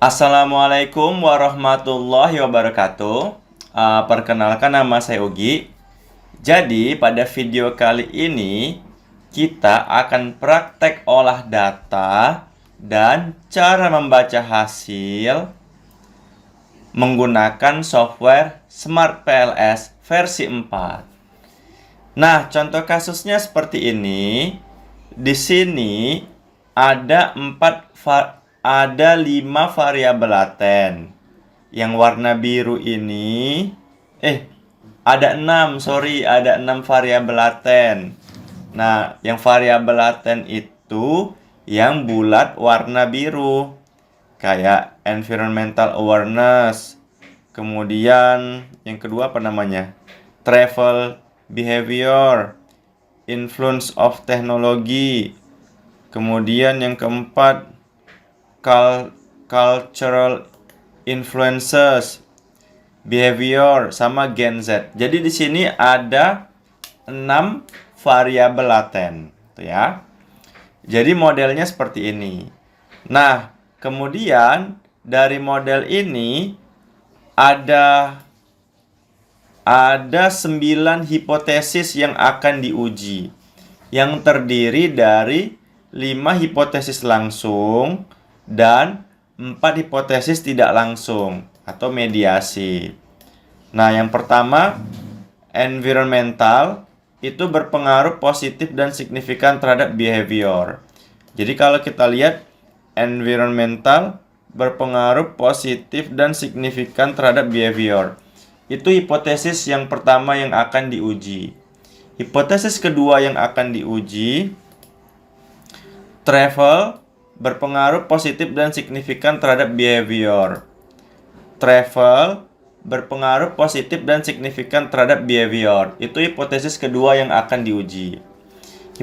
Assalamualaikum warahmatullahi wabarakatuh. Perkenalkan, nama saya Ugi. Jadi pada video kali ini kita akan praktek olah data dan cara membaca hasil menggunakan software Smart PLS versi 4. Nah, contoh kasusnya seperti ini. Di sini ada 5 variabel laten. Yang warna biru ini ada 6 variabel laten. Nah, yang variabel laten itu yang bulat warna biru. Kayak environmental awareness. Kemudian yang kedua apa namanya? Travel behavior, influence of technology. Kemudian yang keempat, cultural influences, behavior, sama Gen Z. Jadi di sini ada 6 variabel laten, tuh ya. Jadi modelnya seperti ini. Nah, kemudian dari model ini ada 9 hipotesis yang akan diuji, yang terdiri dari 5 hipotesis langsung dan 4 hipotesis tidak langsung atau mediasi. Nah, yang pertama, environmental itu berpengaruh positif dan signifikan terhadap behavior. Jadi kalau kita lihat, environmental berpengaruh positif dan signifikan terhadap behavior. Itu hipotesis yang pertama yang akan diuji. Hipotesis kedua yang akan diuji, travel berpengaruh positif dan signifikan terhadap behavior. Travel berpengaruh positif dan signifikan terhadap behavior. Itu hipotesis kedua yang akan diuji.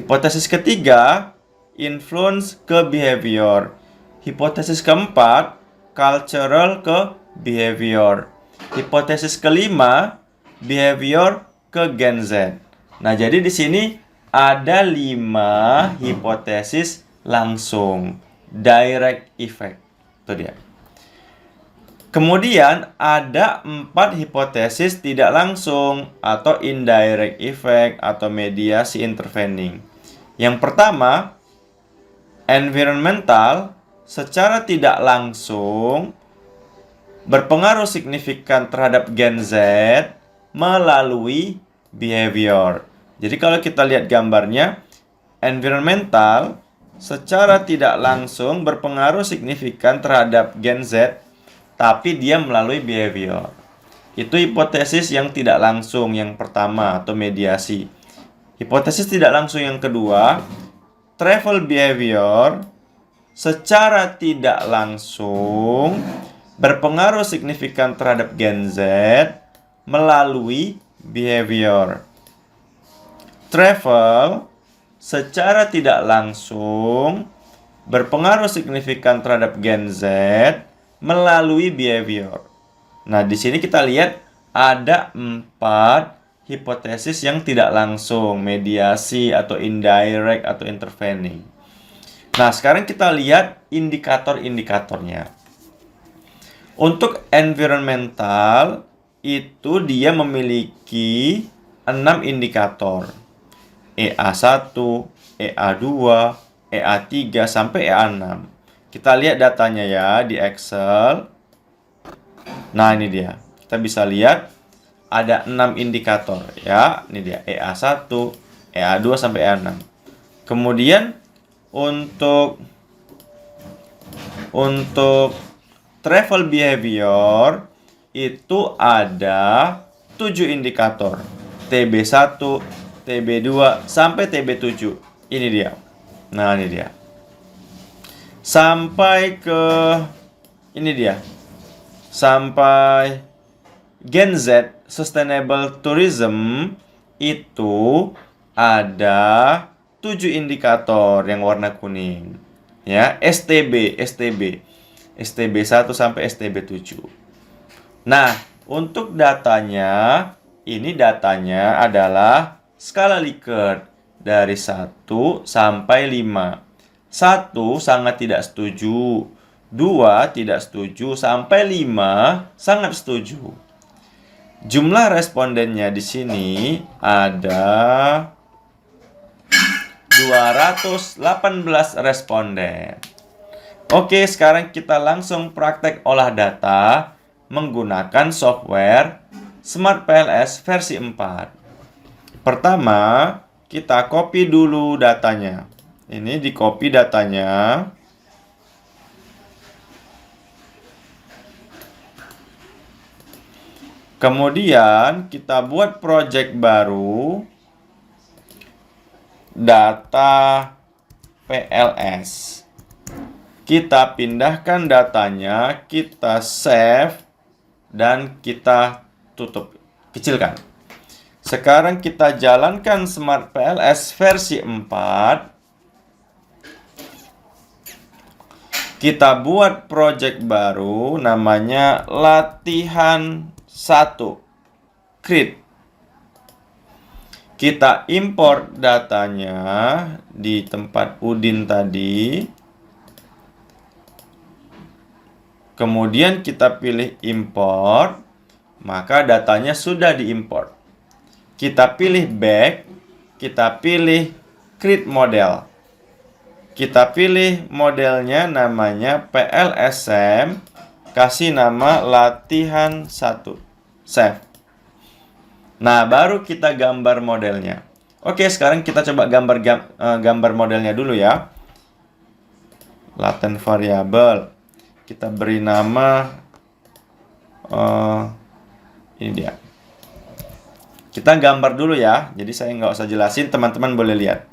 Hipotesis ketiga, influence ke behavior. Hipotesis keempat, cultural ke behavior. Hipotesis kelima, behavior ke Gen Z. Nah, jadi di sini ada 5 hipotesis langsung, direct effect. Itu dia. Kemudian ada 4 hipotesis tidak langsung atau indirect effect atau mediasi intervening. Yang pertama, environmental secara tidak langsung berpengaruh signifikan terhadap Gen Z melalui behavior. Jadi kalau kita lihat gambarnya, environmental secara tidak langsung berpengaruh signifikan terhadap Gen Z, tapi dia melalui behavior. Itu hipotesis yang tidak langsung yang pertama atau mediasi. Hipotesis tidak langsung yang kedua, travel behavior secara tidak langsung berpengaruh signifikan terhadap Gen Z melalui behavior. Travel secara tidak langsung berpengaruh signifikan terhadap Gen Z melalui behavior. Nah, di sini kita lihat ada 4 hipotesis yang tidak langsung, mediasi atau indirect atau intervening. Nah, sekarang kita lihat indikator-indikatornya. Untuk environmental itu dia memiliki 6 indikator. EA1, EA2, EA3 sampai EA6. Kita lihat datanya ya di Excel. Nah, ini dia. Kita bisa lihat ada 6 indikator ya. Ini dia EA1, EA2 sampai EA6. Kemudian untuk travel behavior itu ada 7 indikator. TB1, TB2 sampai TB7. Ini dia. Nah, ini dia. Sampai ke ini dia. Sampai Gen Z Sustainable Tourism itu ada 7 indikator yang warna kuning. Ya, STB 1 sampai STB7. Nah, untuk datanya, ini datanya adalah skala Likert dari 1 sampai 5. 1 sangat tidak setuju, 2 tidak setuju, sampai 5 sangat setuju. Jumlah respondennya di sini ada 218 responden. Oke, sekarang kita langsung praktek olah data menggunakan software Smart PLS versi 4. Pertama, kita copy dulu datanya. Ini di copy datanya. Kemudian kita buat project baru, data PLS. Kita pindahkan datanya, kita save, dan kita tutup, kecilkan. Sekarang kita jalankan Smart PLS versi 4. Kita buat project baru, namanya latihan 1 create. Kita import datanya di tempat Udin tadi. Kemudian kita pilih import, maka datanya sudah diimport. Kita pilih back, kita pilih create model. Kita pilih modelnya namanya PLSM, kasih nama latihan 1. Save. Nah, baru kita gambar modelnya. Oke, sekarang kita coba gambar modelnya dulu ya. Latent variable. Kita beri nama ini dia. Kita gambar dulu ya. Jadi saya nggak usah jelasin, teman-teman boleh lihat.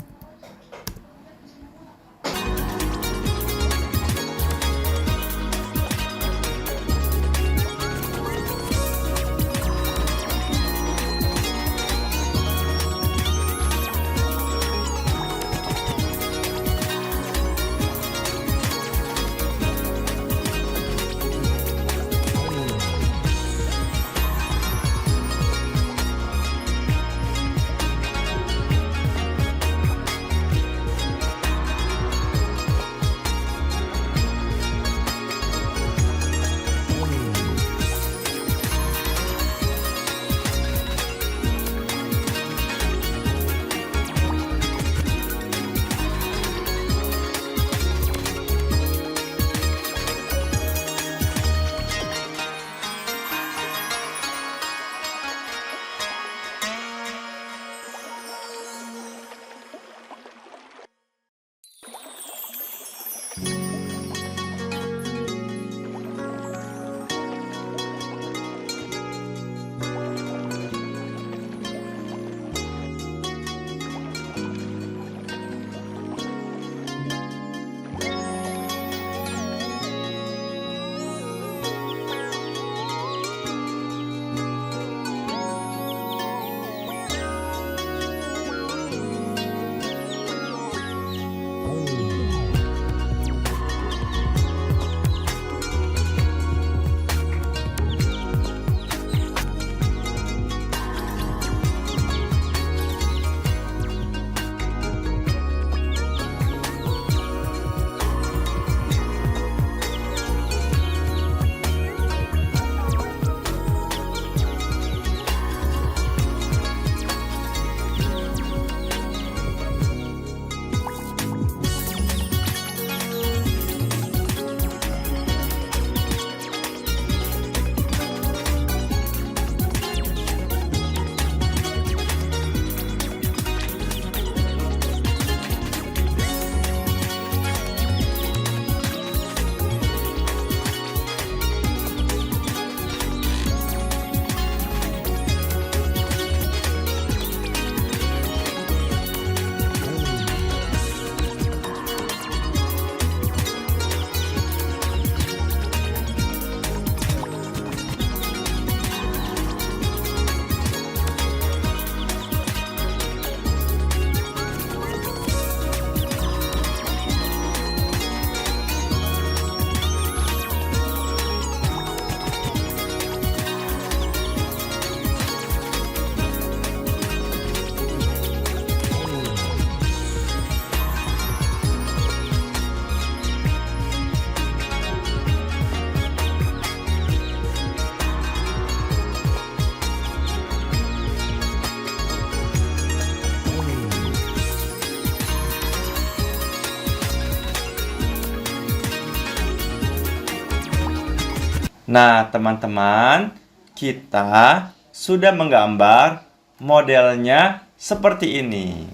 Nah, teman-teman, kita sudah menggambar modelnya seperti ini.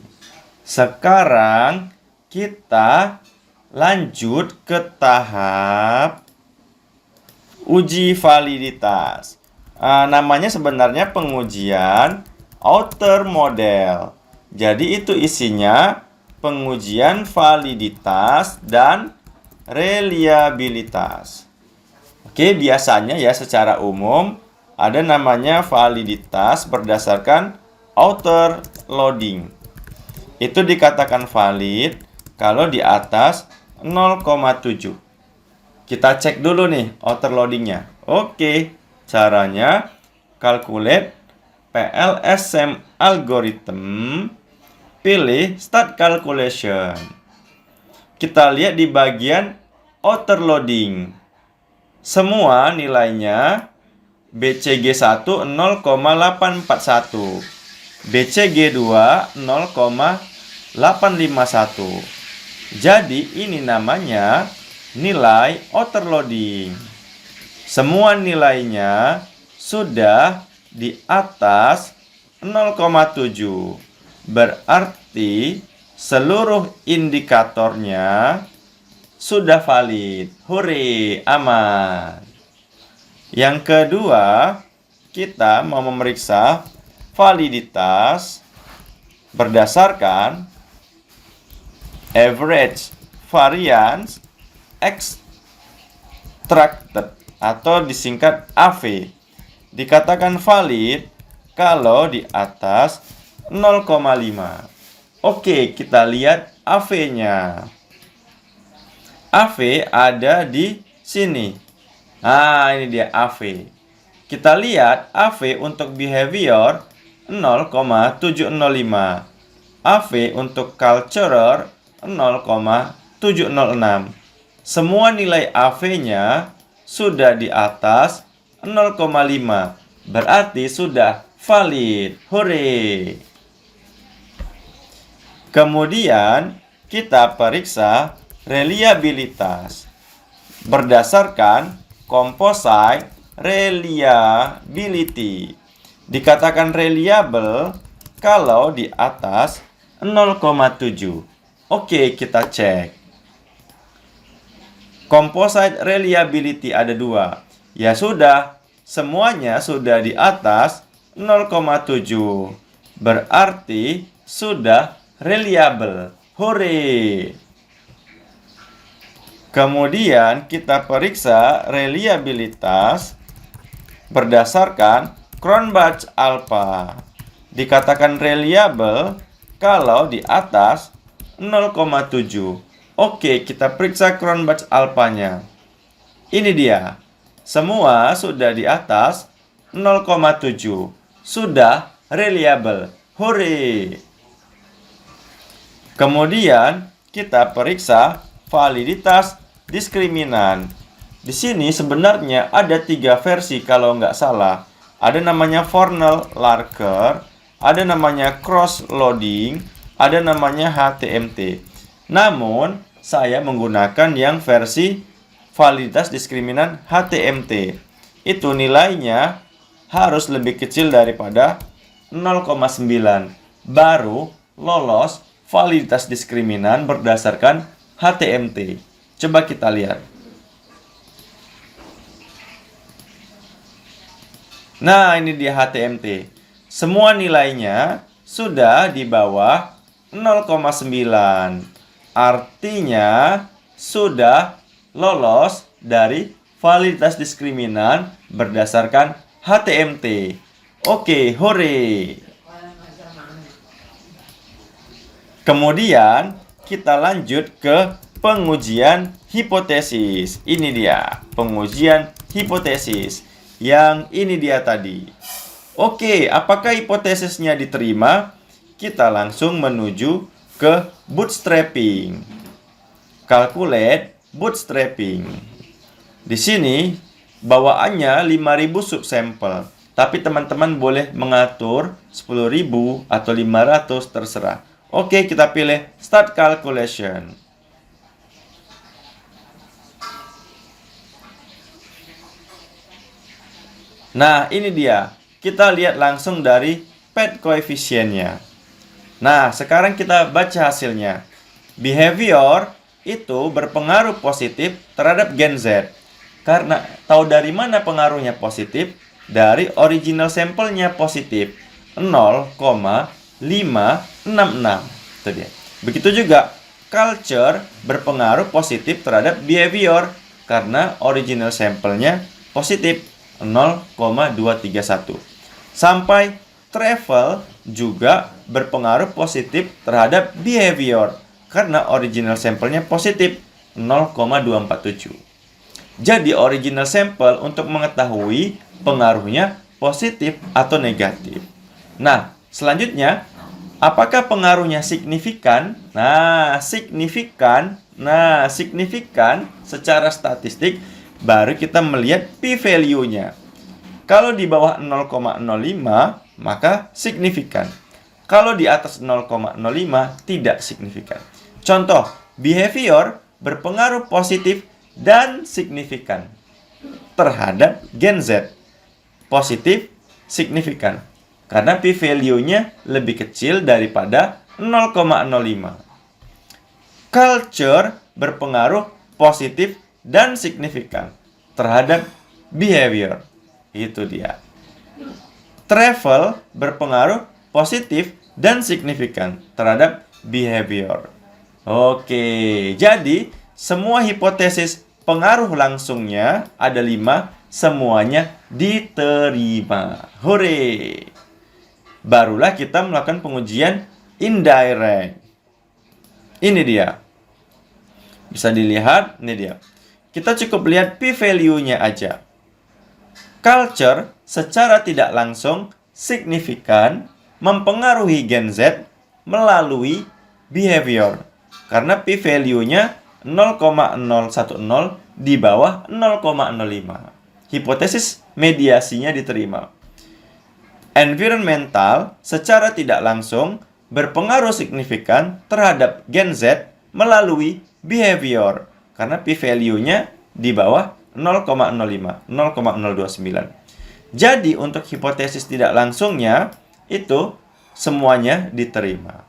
Sekarang kita lanjut ke tahap uji validitas. Namanya sebenarnya pengujian outer model. Jadi itu isinya pengujian validitas dan reliabilitas. Oke, biasanya ya secara umum ada namanya validitas berdasarkan outer loading. Itu dikatakan valid kalau di atas 0,7. Kita cek dulu nih outer loadingnya. Oke, caranya calculate PLSM algorithm, pilih start calculation. Kita lihat di bagian outer loading. Semua nilainya BCG1 0,841, BCG2 0,851. Jadi ini namanya nilai outer loading. Semua nilainya sudah di atas 0,7. Berarti seluruh indikatornya sudah valid. Hore, aman. Yang kedua, kita mau memeriksa validitas berdasarkan average variance extracted atau disingkat AV. Dikatakan valid kalau di atas 0,5. Oke, kita lihat AV-nya. AV ada di sini. Nah, ini dia AV. Kita lihat AV untuk behavior 0,705. AV untuk culturer 0,706. Semua nilai AV-nya sudah di atas 0,5. Berarti sudah valid. Hore. Kemudian kita periksa reliabilitas berdasarkan composite reliability. Dikatakan reliable kalau di atas 0,7. Oke, kita cek. Composite reliability ada 2. Ya sudah, semuanya sudah di atas 0,7. Berarti sudah reliable. Hore. Kemudian kita periksa reliabilitas berdasarkan Cronbach alpha. Dikatakan reliable kalau di atas 0,7. Oke, kita periksa Cronbach alpha-nya. Ini dia. Semua sudah di atas 0,7. Sudah reliable. Hore. Kemudian kita periksa validitas diskriminan. Di sini sebenarnya ada 3 versi kalau nggak salah. Ada namanya Fornell-Larker, ada namanya cross-loading, ada namanya HTMT. Namun, saya menggunakan yang versi validitas diskriminan HTMT. Itu nilainya harus lebih kecil daripada 0,9. Baru lolos validitas diskriminan berdasarkan HTMT. Coba kita lihat. Nah, ini dia HTMT. Semua nilainya sudah di bawah 0,9. Artinya sudah lolos dari validitas diskriminan berdasarkan HTMT. Oke, hore. Kemudian kita lanjut ke pengujian hipotesis. Ini dia, pengujian hipotesis. Yang ini dia tadi. Oke, apakah hipotesisnya diterima? Kita langsung menuju ke bootstrapping. Calculate bootstrapping. Di sini bawaannya 5.000 subsampel. Tapi teman-teman boleh mengatur 10.000 atau 500 terserah. Oke, kita pilih Start Calculation. Nah, ini dia. Kita lihat langsung dari pad koefisiennya. Nah, sekarang kita baca hasilnya. Behavior itu berpengaruh positif terhadap gen Z. Karena tahu dari mana pengaruhnya positif? Dari original sampelnya positif. 0,566. Itu dia. Begitu juga culture berpengaruh positif terhadap behavior karena original sampelnya positif 0,231. Sampai travel juga berpengaruh positif terhadap behavior karena original sampelnya positif 0,247. Jadi original sample untuk mengetahui pengaruhnya positif atau negatif. Nah, selanjutnya, apakah pengaruhnya signifikan? Nah, signifikan secara statistik baru kita melihat p-value-nya. Kalau di bawah 0,05 maka signifikan. Kalau di atas 0,05 tidak signifikan. Contoh, behavior berpengaruh positif dan signifikan terhadap gen Z. Positif, signifikan. Karena p-value-nya lebih kecil daripada 0,05. Culture berpengaruh positif dan signifikan terhadap behavior. Itu dia. Travel berpengaruh positif dan signifikan terhadap behavior. Oke, jadi semua hipotesis pengaruh langsungnya ada 5, semuanya diterima. Hore! Barulah kita melakukan pengujian indirect. Ini dia. Bisa dilihat, ini dia. Kita cukup lihat p-value-nya aja. Culture secara tidak langsung signifikan mempengaruhi gen Z melalui behavior. Karena p-value-nya 0,010 di bawah 0,05. Hipotesis mediasinya diterima. Environmental secara tidak langsung berpengaruh signifikan terhadap gen Z melalui behavior. Karena p-value-nya di bawah 0,05, 0,029. Jadi untuk hipotesis tidak langsungnya itu semuanya diterima.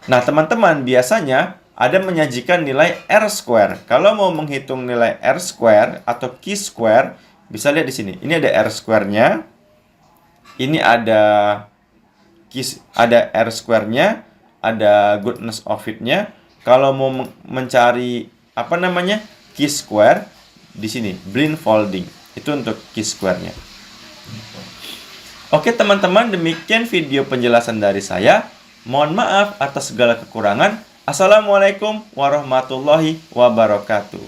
Nah, teman-teman, biasanya ada menyajikan nilai R-square. Kalau mau menghitung nilai R-square atau Q-square, bisa lihat di sini. Ini ada R-square-nya. Ini ada R-square-nya, ada goodness of it-nya. Kalau mau mencari Q-square, di sini blindfolding. Itu untuk Q-square-nya. Oke, teman-teman, demikian video penjelasan dari saya. Mohon maaf atas segala kekurangan. Assalamualaikum warahmatullahi wabarakatuh.